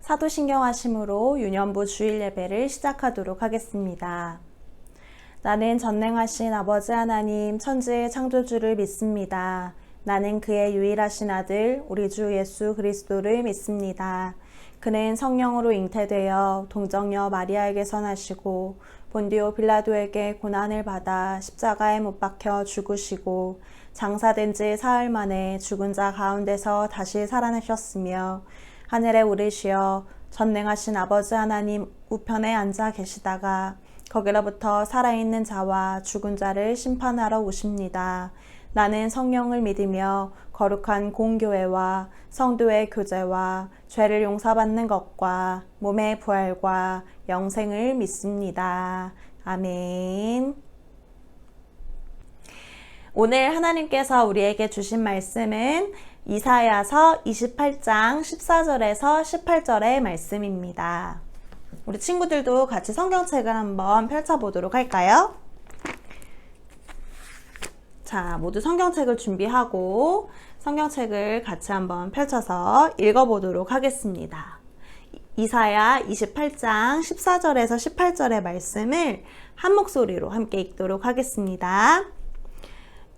사도신경하심으로 유년부 주일 예배를 시작하도록 하겠습니다. 나는 전능하신 아버지 하나님 천지의 창조주를 믿습니다. 나는 그의 유일하신 아들 우리 주 예수 그리스도를 믿습니다. 그는 성령으로 잉태되어 동정녀 마리아에게서 나시고 본디오 빌라도에게 고난을 받아 십자가에 못 박혀 죽으시고 장사된 지 사흘 만에 죽은 자 가운데서 다시 살아나셨으며 하늘에 오르시어 전능하신 아버지 하나님 우편에 앉아 계시다가 거기로부터 살아있는 자와 죽은 자를 심판하러 오십니다. 나는 성령을 믿으며 거룩한 공교회와 성도의 교제와 죄를 용서받는 것과 몸의 부활과 영생을 믿습니다. 아멘. 오늘 하나님께서 우리에게 주신 말씀은 이사야서 28장 14절에서 18절의 말씀입니다. 우리 친구들도 같이 성경책을 한번 펼쳐보도록 할까요? 자, 모두 성경책을 준비하고 성경책을 같이 한번 펼쳐서 읽어보도록 하겠습니다. 이사야 28장 14절에서 18절의 말씀을 한 목소리로 함께 읽도록 하겠습니다.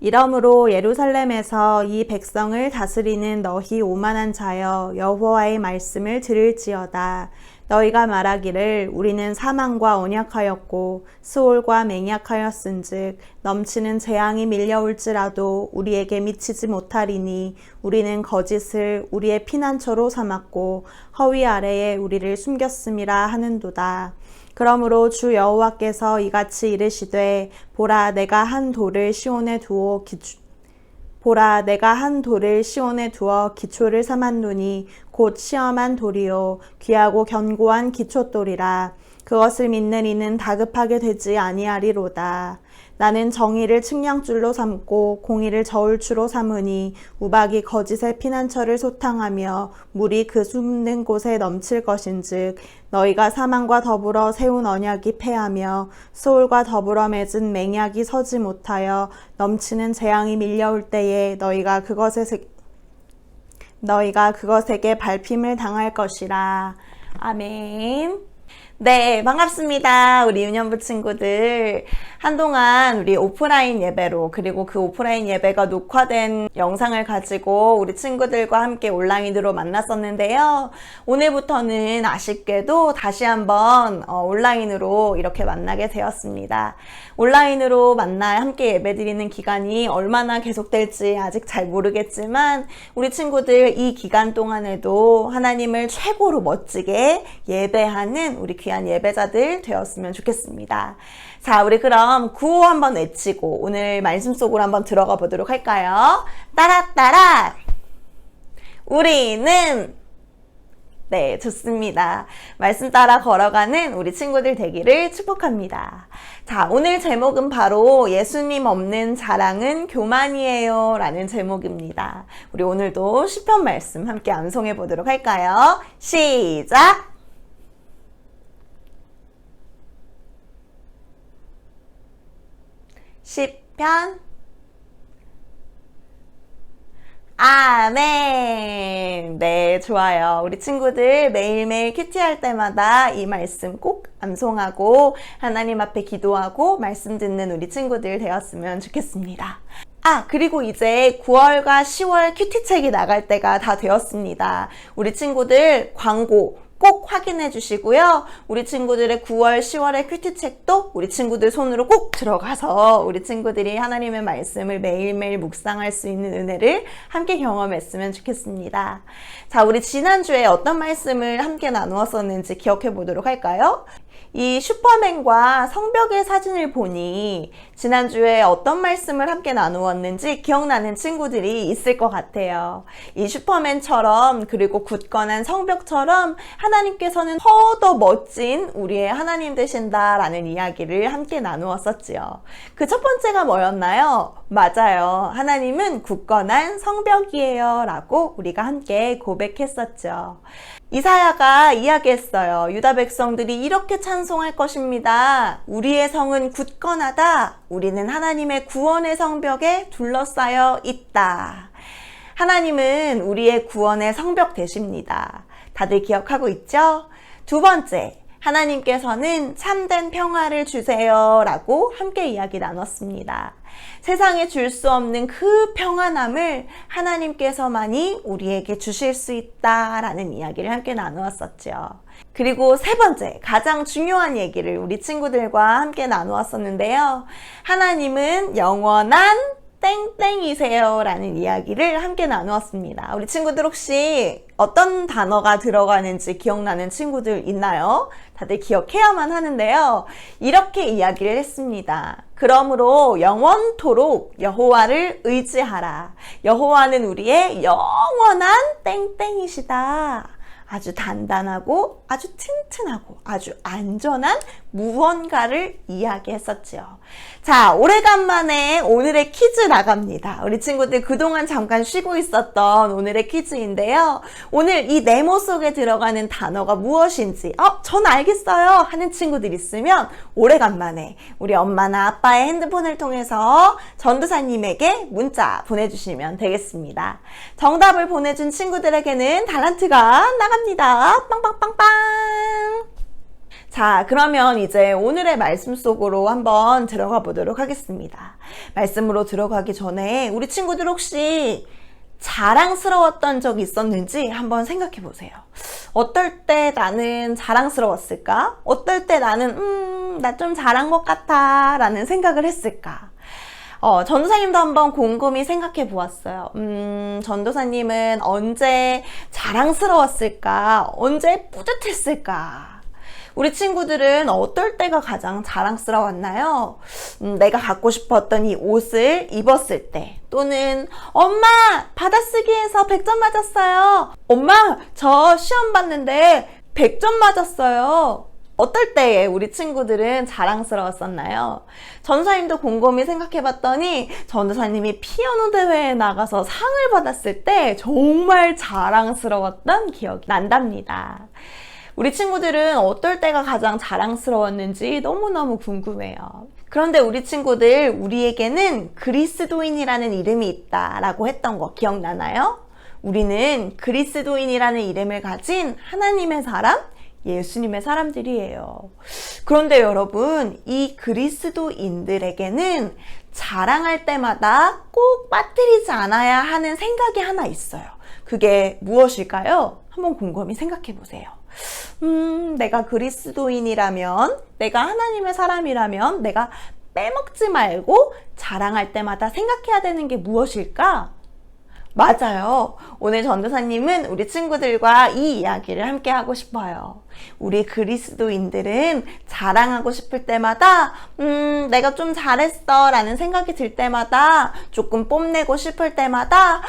이러므로 예루살렘에서 이 백성을 다스리는 너희 오만한 자여 여호와의 말씀을 들을지어다. 너희가 말하기를 우리는 사망과 언약하였고 스올과 맹약하였은즉 넘치는 재앙이 밀려올지라도 우리에게 미치지 못하리니 우리는 거짓을 우리의 피난처로 삼았고 허위 아래에 우리를 숨겼음이라 하는도다. 그러므로 주 여호와께서 이같이 이르시되 보라 내가 한 돌을 시온에 두어 기초를 삼았노니 곧 시험한 돌이요 귀하고 견고한 기초돌이라. 그것을 믿는 이는 다급하게 되지 아니하리로다. 나는 정의를 측량줄로 삼고 공의를 저울추로 삼으니 우박이 거짓의 피난처를 소탕하며 물이 그 숨는 곳에 넘칠 것인즉 너희가 사망과 더불어 세운 언약이 패하며 소울과 더불어 맺은 맹약이 서지 못하여 넘치는 재앙이 밀려올 때에 너희가 그것에게 밟힘을 당할 것이라. 아멘. 네, 반갑습니다. 우리 유년부 친구들. 한동안 우리 오프라인 예배로, 그리고 그 오프라인 예배가 녹화된 영상을 가지고 우리 친구들과 함께 온라인으로 만났었는데요. 오늘부터는 아쉽게도 다시 한번 온라인으로 이렇게 만나게 되었습니다. 온라인으로 만나 함께 예배드리는 기간이 얼마나 계속될지 아직 잘 모르겠지만 우리 친구들 이 기간 동안에도 하나님을 최고로 멋지게 예배하는 우리 귀한 예배자들 되었으면 좋겠습니다. 자, 우리 그럼 구호 한번 외치고 오늘 말씀 속으로 한번 들어가 보도록 할까요? 따라 우리는 네, 좋습니다. 말씀 따라 걸어가는 우리 친구들 되기를 축복합니다. 자, 오늘 제목은 바로 예수님 없는 자랑은 교만이에요 라는 제목입니다. 우리 오늘도 시편 말씀 함께 암송해 보도록 할까요? 시작! 시편 아멘. 네, 좋아요. 우리 친구들 매일매일 큐티할 때마다 이 말씀 꼭 암송하고 하나님 앞에 기도하고 말씀 듣는 우리 친구들 되었으면 좋겠습니다. 그리고 이제 9월과 10월 큐티책이 나갈 때가 다 되었습니다. 우리 친구들 광고 꼭 확인해 주시고요. 우리 친구들의 9월, 10월의 큐티책도 우리 친구들 손으로 꼭 들어가서 우리 친구들이 하나님의 말씀을 매일매일 묵상할 수 있는 은혜를 함께 경험했으면 좋겠습니다. 자, 우리 지난주에 어떤 말씀을 함께 나누었었는지 기억해 보도록 할까요? 이 슈퍼맨과 성벽의 사진을 보니 지난주에 어떤 말씀을 함께 나누었는지 기억나는 친구들이 있을 것 같아요. 이 슈퍼맨처럼 그리고 굳건한 성벽처럼 하나님께서는 더 멋진 우리의 하나님 되신다라는 이야기를 함께 나누었었지요. 그 첫 번째가 뭐였나요? 맞아요. 하나님은 굳건한 성벽이에요 라고 우리가 함께 고백했었죠. 이사야가 이야기했어요. 유다 백성들이 이렇게 찬송할 것입니다. 우리의 성은 굳건하다. 우리는 하나님의 구원의 성벽에 둘러싸여 있다. 하나님은 우리의 구원의 성벽 되십니다. 다들 기억하고 있죠? 두 번째, 하나님께서는 참된 평화를 주세요 라고 함께 이야기 나눴습니다. 세상에 줄 수 없는 그 평안함을 하나님께서만이 우리에게 주실 수 있다라는 이야기를 함께 나누었었죠. 그리고 세 번째, 가장 중요한 얘기를 우리 친구들과 함께 나누었었는데요. 하나님은 영원한 땡땡이세요 라는 이야기를 함께 나누었습니다. 우리 친구들 혹시 어떤 단어가 들어가는지 기억나는 친구들 있나요? 다들 기억해야만 하는데요. 이렇게 이야기를 했습니다. 그러므로 영원토록 여호와를 의지하라. 여호와는 우리의 영원한 땡땡이시다. 아주 단단하고 아주 튼튼하고 아주 안전한 무언가를 이야기했었죠. 자, 오래간만에 오늘의 퀴즈 나갑니다. 우리 친구들 그동안 잠깐 쉬고 있었던 오늘의 퀴즈인데요. 오늘 이 네모 속에 들어가는 단어가 무엇인지 전 알겠어요 하는 친구들 있으면 오래간만에 우리 엄마나 아빠의 핸드폰을 통해서 전도사님에게 문자 보내주시면 되겠습니다. 정답을 보내준 친구들에게는 달란트가 나갑니다. 빵빵빵빵. 자, 그러면 이제 오늘의 말씀 속으로 한번 들어가 보도록 하겠습니다. 말씀으로 들어가기 전에 우리 친구들 혹시 자랑스러웠던 적 있었는지 한번 생각해 보세요. 어떨 때 나는 자랑스러웠을까? 어떨 때 나는 나 좀 잘한 것 같아 라는 생각을 했을까? 전도사님도 한번 곰곰이 생각해 보았어요. 전도사님은 언제 자랑스러웠을까? 언제 뿌듯했을까? 우리 친구들은 어떨 때가 가장 자랑스러웠나요? 내가 갖고 싶었던 이 옷을 입었을 때, 또는 엄마 받아쓰기에서 100점 맞았어요. 엄마 저 시험 봤는데 100점 맞았어요. 어떨 때에 우리 친구들은 자랑스러웠었나요? 전도사님도 곰곰이 생각해봤더니 전도사님이 피아노 대회에 나가서 상을 받았을 때 정말 자랑스러웠던 기억이 난답니다. 우리 친구들은 어떨 때가 가장 자랑스러웠는지 너무너무 궁금해요. 그런데 우리 친구들, 우리에게는 그리스도인이라는 이름이 있다라고 했던 거 기억나나요? 우리는 그리스도인이라는 이름을 가진 하나님의 사람, 예수님의 사람들이에요. 그런데 여러분, 이 그리스도인들에게는 자랑할 때마다 꼭 빠뜨리지 않아야 하는 생각이 하나 있어요. 그게 무엇일까요? 한번 곰곰이 생각해 보세요. 내가 그리스도인이라면, 내가 하나님의 사람이라면 내가 빼먹지 말고 자랑할 때마다 생각해야 되는 게 무엇일까? 맞아요. 오늘 전도사님은 우리 친구들과 이 이야기를 함께 하고 싶어요. 우리 그리스도인들은 자랑하고 싶을 때마다 내가 좀 잘했어 라는 생각이 들 때마다, 조금 뽐내고 싶을 때마다 와,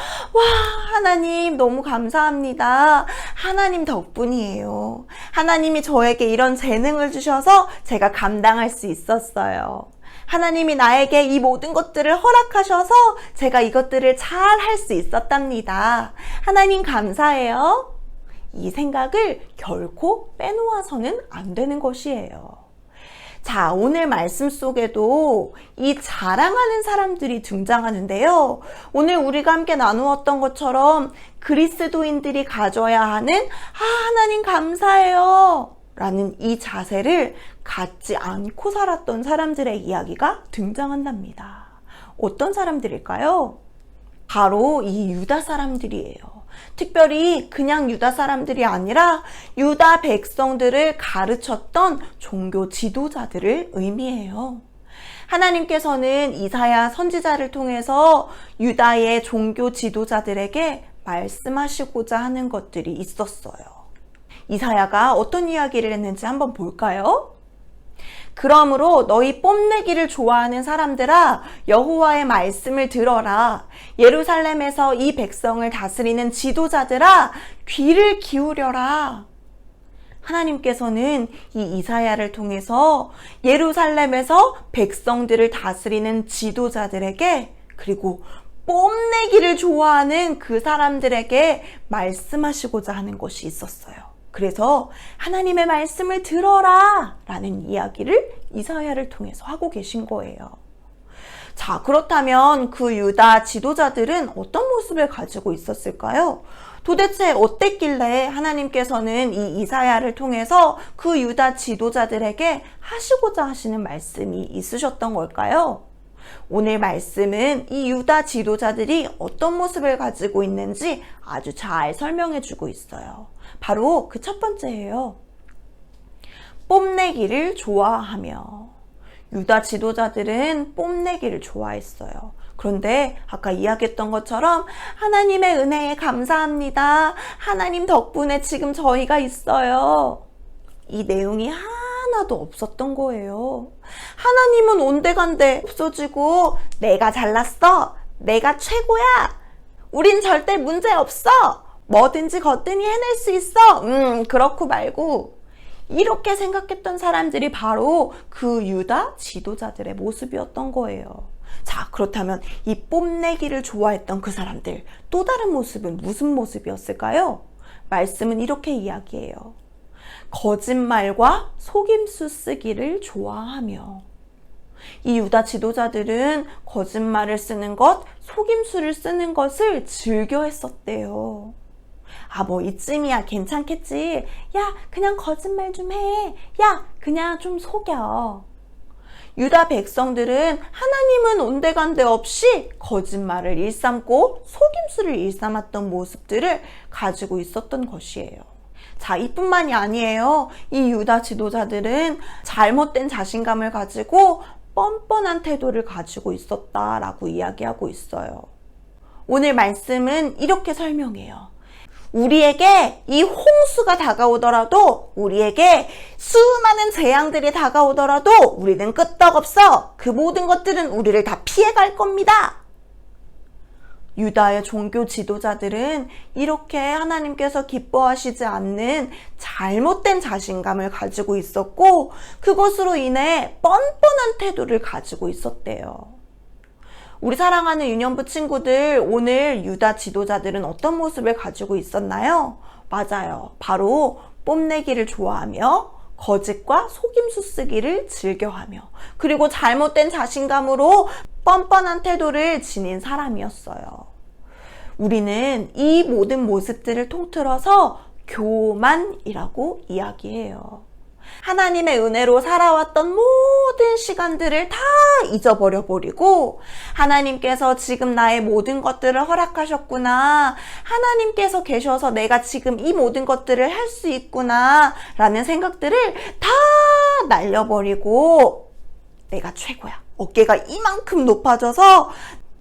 하나님 너무 감사합니다. 하나님 덕분이에요. 하나님이 저에게 이런 재능을 주셔서 제가 감당할 수 있었어요. 하나님이 나에게 이 모든 것들을 허락하셔서 제가 이것들을 잘 할 수 있었답니다. 하나님 감사해요. 이 생각을 결코 빼놓아서는 안 되는 것이에요. 자, 오늘 말씀 속에도 이 자랑하는 사람들이 등장하는데요. 오늘 우리가 함께 나누었던 것처럼 그리스도인들이 가져야 하는 하나님 감사해요 라는 이 자세를 갖지 않고 살았던 사람들의 이야기가 등장한답니다. 어떤 사람들일까요? 바로 이 유다 사람들이에요. 특별히 그냥 유다 사람들이 아니라 유다 백성들을 가르쳤던 종교 지도자들을 의미해요. 하나님께서는 이사야 선지자를 통해서 유다의 종교 지도자들에게 말씀하시고자 하는 것들이 있었어요. 이사야가 어떤 이야기를 했는지 한번 볼까요? 그러므로 너희 뽐내기를 좋아하는 사람들아, 여호와의 말씀을 들어라. 예루살렘에서 이 백성을 다스리는 지도자들아, 귀를 기울여라. 하나님께서는 이 이사야를 통해서 예루살렘에서 백성들을 다스리는 지도자들에게, 그리고 뽐내기를 좋아하는 그 사람들에게 말씀하시고자 하는 것이 있었어요. 그래서 하나님의 말씀을 들어라 라는 이야기를 이사야를 통해서 하고 계신 거예요. 자, 그렇다면 그 유다 지도자들은 어떤 모습을 가지고 있었을까요? 도대체 어땠길래 하나님께서는 이 이사야를 통해서 그 유다 지도자들에게 하시고자 하시는 말씀이 있으셨던 걸까요? 오늘 말씀은 이 유다 지도자들이 어떤 모습을 가지고 있는지 아주 잘 설명해 주고 있어요. 바로 그 첫 번째예요. 뽐내기를 좋아하며. 유다 지도자들은 뽐내기를 좋아했어요. 그런데 아까 이야기했던 것처럼 하나님의 은혜에 감사합니다. 하나님 덕분에 지금 저희가 있어요. 이 내용이 하나도 없었던 거예요. 하나님은 온데간데 없어지고 내가 잘났어. 내가 최고야. 우린 절대 문제 없어. 뭐든지 거뜬히 해낼 수 있어. 그렇고 말고. 이렇게 생각했던 사람들이 바로 그 유다 지도자들의 모습이었던 거예요. 자, 그렇다면 이 뽐내기를 좋아했던 그 사람들, 또 다른 모습은 무슨 모습이었을까요? 말씀은 이렇게 이야기해요. 거짓말과 속임수 쓰기를 좋아하며. 이 유다 지도자들은 거짓말을 쓰는 것, 속임수를 쓰는 것을 즐겨 했었대요. 이쯤이야 괜찮겠지. 야, 그냥 거짓말 좀 해. 야, 그냥 좀 속여. 유다 백성들은 하나님은 온데간데 없이 거짓말을 일삼고 속임수를 일삼았던 모습들을 가지고 있었던 것이에요. 자, 이뿐만이 아니에요. 이 유다 지도자들은 잘못된 자신감을 가지고 뻔뻔한 태도를 가지고 있었다라고 이야기하고 있어요. 오늘 말씀은 이렇게 설명해요. 우리에게 이 홍수가 다가오더라도, 우리에게 수많은 재앙들이 다가오더라도 우리는 끄떡없어. 그 모든 것들은 우리를 다 피해갈 겁니다. 유다의 종교 지도자들은 이렇게 하나님께서 기뻐하시지 않는 잘못된 자신감을 가지고 있었고, 그것으로 인해 뻔뻔한 태도를 가지고 있었대요. 우리 사랑하는 유년부 친구들, 오늘 유다 지도자들은 어떤 모습을 가지고 있었나요? 맞아요. 바로 뽐내기를 좋아하며 거짓과 속임수 쓰기를 즐겨하며, 그리고 잘못된 자신감으로 뻔뻔한 태도를 지닌 사람이었어요. 우리는 이 모든 모습들을 통틀어서 교만이라고 이야기해요. 하나님의 은혜로 살아왔던 모든 시간들을 다 잊어버려 버리고, 하나님께서 지금 나의 모든 것들을 허락하셨구나, 하나님께서 계셔서 내가 지금 이 모든 것들을 할 수 있구나 라는 생각들을 다 날려버리고, 내가 최고야, 어깨가 이만큼 높아져서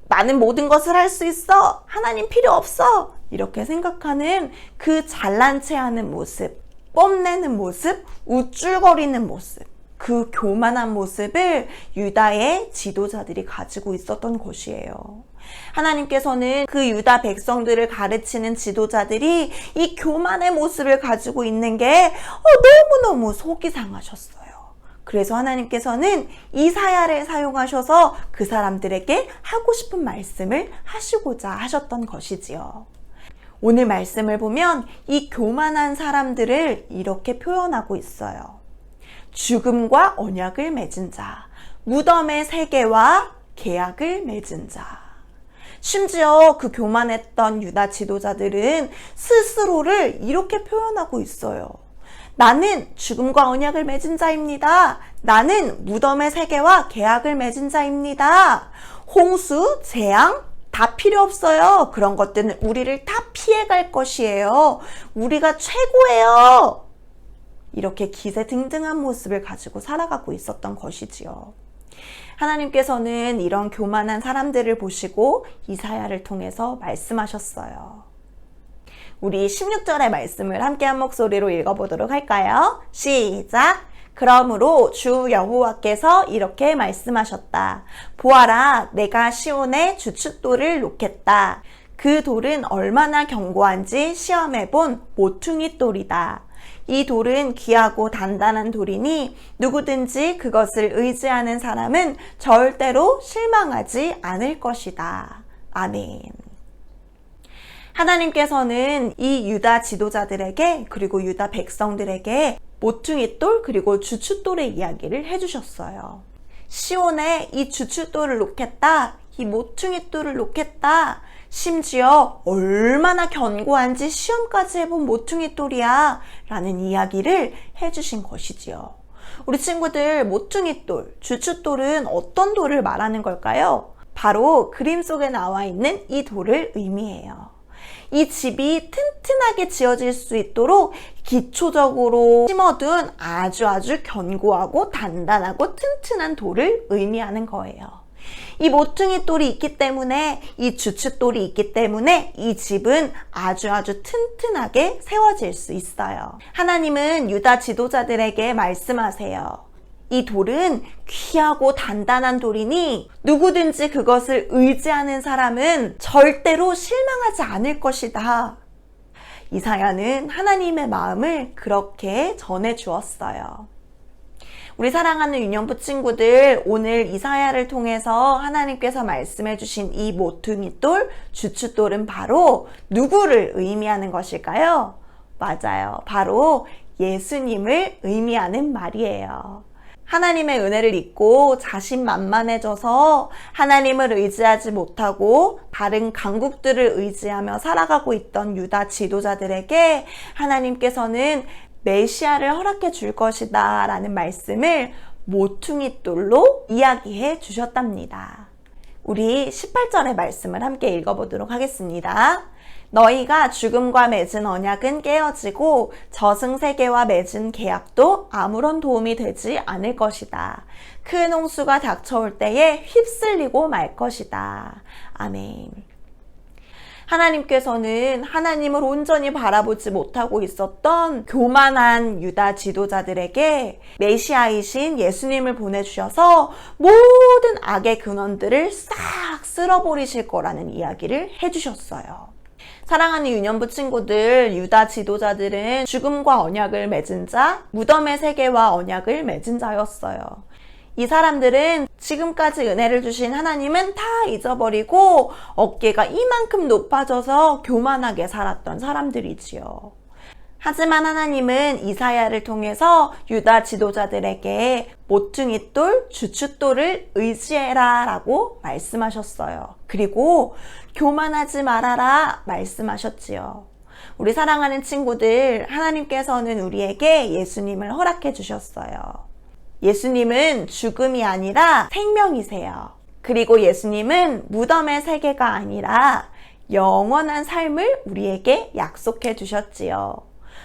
나는 모든 것을 할 수 있어, 하나님 필요 없어, 이렇게 생각하는 그 잘난 체 하는 모습, 뽐내는 모습, 우쭐거리는 모습, 그 교만한 모습을 유다의 지도자들이 가지고 있었던 것이에요. 하나님께서는 그 유다 백성들을 가르치는 지도자들이 이 교만의 모습을 가지고 있는 게 너무너무 속이 상하셨어요. 그래서 하나님께서는 이사야를 사용하셔서 그 사람들에게 하고 싶은 말씀을 하시고자 하셨던 것이지요. 오늘 말씀을 보면 이 교만한 사람들을 이렇게 표현하고 있어요. 죽음과 언약을 맺은 자, 무덤의 세계와 계약을 맺은 자. 심지어 그 교만했던 유다 지도자들은 스스로를 이렇게 표현하고 있어요. 나는 죽음과 언약을 맺은 자입니다. 나는 무덤의 세계와 계약을 맺은 자입니다. 홍수, 재앙, 다 필요 없어요. 그런 것들은 우리를 다 피해갈 것이에요. 우리가 최고예요. 이렇게 기세등등한 모습을 가지고 살아가고 있었던 것이지요. 하나님께서는 이런 교만한 사람들을 보시고 이사야를 통해서 말씀하셨어요. 우리 16절의 말씀을 함께 한 목소리로 읽어보도록 할까요? 시작! 그러므로 주 여호와께서 이렇게 말씀하셨다. 보아라, 내가 시온에 주춧돌을 놓겠다. 그 돌은 얼마나 견고한지 시험해본 모퉁이 돌이다. 이 돌은 귀하고 단단한 돌이니 누구든지 그것을 의지하는 사람은 절대로 실망하지 않을 것이다. 아멘. 하나님께서는 이 유다 지도자들에게, 그리고 유다 백성들에게 모퉁이돌 그리고 주춧돌의 이야기를 해주셨어요. 시온에 이 주춧돌을 놓겠다, 이 모퉁이돌을 놓겠다, 심지어 얼마나 견고한지 시험까지 해본 모퉁이돌이야 라는 이야기를 해주신 것이지요. 우리 친구들, 모퉁이돌, 주춧돌은 어떤 돌을 말하는 걸까요? 바로 그림 속에 나와 있는 이 돌을 의미해요. 이 집이 튼튼하게 지어질 수 있도록 기초적으로 심어둔 아주 견고하고 단단하고 튼튼한 돌을 의미하는 거예요. 이 모퉁이돌이 있기 때문에, 이 주춧돌이 있기 때문에 이 집은 아주 튼튼하게 세워질 수 있어요. 하나님은 유다 지도자들에게 말씀하세요. 이 돌은 귀하고 단단한 돌이니 누구든지 그것을 의지하는 사람은 절대로 실망하지 않을 것이다. 이사야는 하나님의 마음을 그렇게 전해 주었어요. 우리 사랑하는 유년부 친구들, 오늘 이사야를 통해서 하나님께서 말씀해 주신 이 모퉁이돌, 주춧돌은 바로 누구를 의미하는 것일까요? 맞아요. 바로 예수님을 의미하는 말이에요. 하나님의 은혜를 잊고 자신만만해져서 하나님을 의지하지 못하고 다른 강국들을 의지하며 살아가고 있던 유다 지도자들에게 하나님께서는 메시아를 허락해 줄 것이다 라는 말씀을 모퉁이돌로 이야기해 주셨답니다. 우리 18절의 말씀을 함께 읽어보도록 하겠습니다. 너희가 죽음과 맺은 언약은 깨어지고 저승세계와 맺은 계약도 아무런 도움이 되지 않을 것이다. 큰 홍수가 닥쳐올 때에 휩쓸리고 말 것이다. 아멘. 하나님께서는 하나님을 온전히 바라보지 못하고 있었던 교만한 유다 지도자들에게 메시아이신 예수님을 보내주셔서 모든 악의 근원들을 싹 쓸어버리실 거라는 이야기를 해주셨어요. 사랑하는 유년부 친구들, 유다 지도자들은 죽음과 언약을 맺은 자, 무덤의 세계와 언약을 맺은 자였어요. 이 사람들은 지금까지 은혜를 주신 하나님은 다 잊어버리고 어깨가 이만큼 높아져서 교만하게 살았던 사람들이지요. 하지만 하나님은 이사야를 통해서 유다 지도자들에게 모퉁이돌, 주춧돌을 의지해라 라고 말씀하셨어요. 그리고 교만하지 말아라 말씀하셨지요. 우리 사랑하는 친구들, 하나님께서는 우리에게 예수님을 허락해 주셨어요. 예수님은 죽음이 아니라 생명이세요. 그리고 예수님은 무덤의 세계가 아니라 영원한 삶을 우리에게 약속해 주셨지요.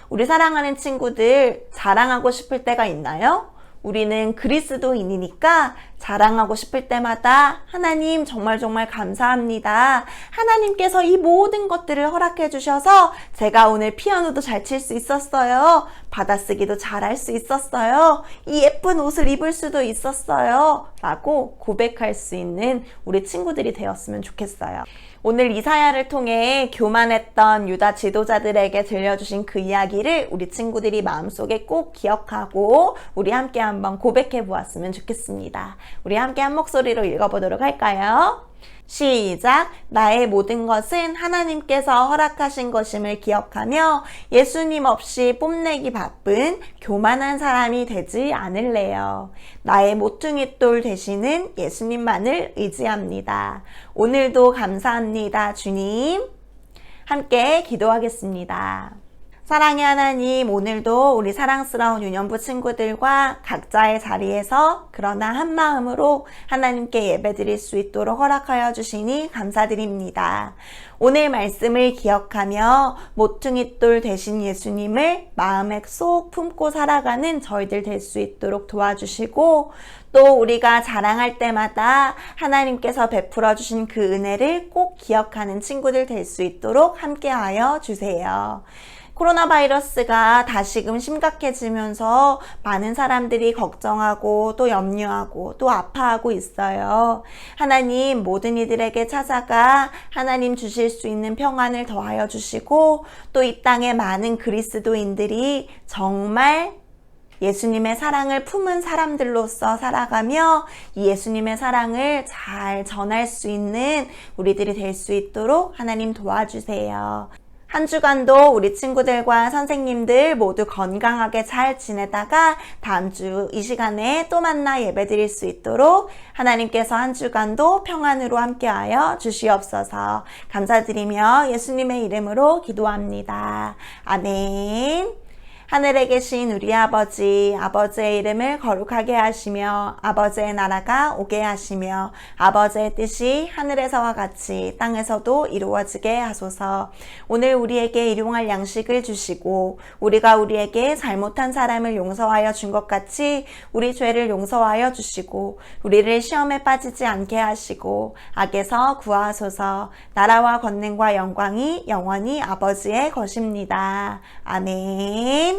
우리 사랑하는 친구들, 자랑하고 싶을 때가 있나요? 우리는 그리스도인이니까 자랑하고 싶을 때마다 하나님 정말 감사합니다. 하나님께서 이 모든 것들을 허락해 주셔서 제가 오늘 피아노도 잘 칠 수 있었어요. 받아쓰기도 잘할 수 있었어요. 이 예쁜 옷을 입을 수도 있었어요. 라고 고백할 수 있는 우리 친구들이 되었으면 좋겠어요. 오늘 이사야를 통해 교만했던 유다 지도자들에게 들려주신 그 이야기를 우리 친구들이 마음속에 꼭 기억하고 우리 함께 한번 고백해 보았으면 좋겠습니다. 우리 함께 한 목소리로 읽어보도록 할까요? 시작! 나의 모든 것은 하나님께서 허락하신 것임을 기억하며 예수님 없이 뽐내기 바쁜 교만한 사람이 되지 않을래요. 나의 모퉁이돌 되시는 예수님만을 의지합니다. 오늘도 감사합니다, 주님. 함께 기도하겠습니다. 사랑의 하나님, 오늘도 우리 사랑스러운 유년부 친구들과 각자의 자리에서 그러나 한 마음으로 하나님께 예배드릴 수 있도록 허락하여 주시니 감사드립니다. 오늘 말씀을 기억하며 모퉁이돌 되신 예수님을 마음에 쏙 품고 살아가는 저희들 될 수 있도록 도와주시고, 또 우리가 자랑할 때마다 하나님께서 베풀어 주신 그 은혜를 꼭 기억하는 친구들 될 수 있도록 함께하여 주세요. 코로나 바이러스가 다시금 심각해지면서 많은 사람들이 걱정하고 또 염려하고 또 아파하고 있어요. 하나님, 모든 이들에게 찾아가 하나님 주실 수 있는 평안을 더하여 주시고, 또 이 땅에 많은 그리스도인들이 정말 예수님의 사랑을 품은 사람들로서 살아가며 이 예수님의 사랑을 잘 전할 수 있는 우리들이 될 수 있도록 하나님 도와주세요. 한 주간도 우리 친구들과 선생님들 모두 건강하게 잘 지내다가 다음 주 이 시간에 또 만나 예배드릴 수 있도록 하나님께서 한 주간도 평안으로 함께하여 주시옵소서. 감사드리며 예수님의 이름으로 기도합니다. 아멘. 하늘에 계신 우리 아버지, 아버지의 이름을 거룩하게 하시며 아버지의 나라가 오게 하시며 아버지의 뜻이 하늘에서와 같이 땅에서도 이루어지게 하소서. 오늘 우리에게 일용할 양식을 주시고 우리가 우리에게 잘못한 사람을 용서하여 준 것 같이 우리 죄를 용서하여 주시고 우리를 시험에 빠지지 않게 하시고 악에서 구하소서. 나라와 권능과 영광이 영원히 아버지의 것입니다. 아멘.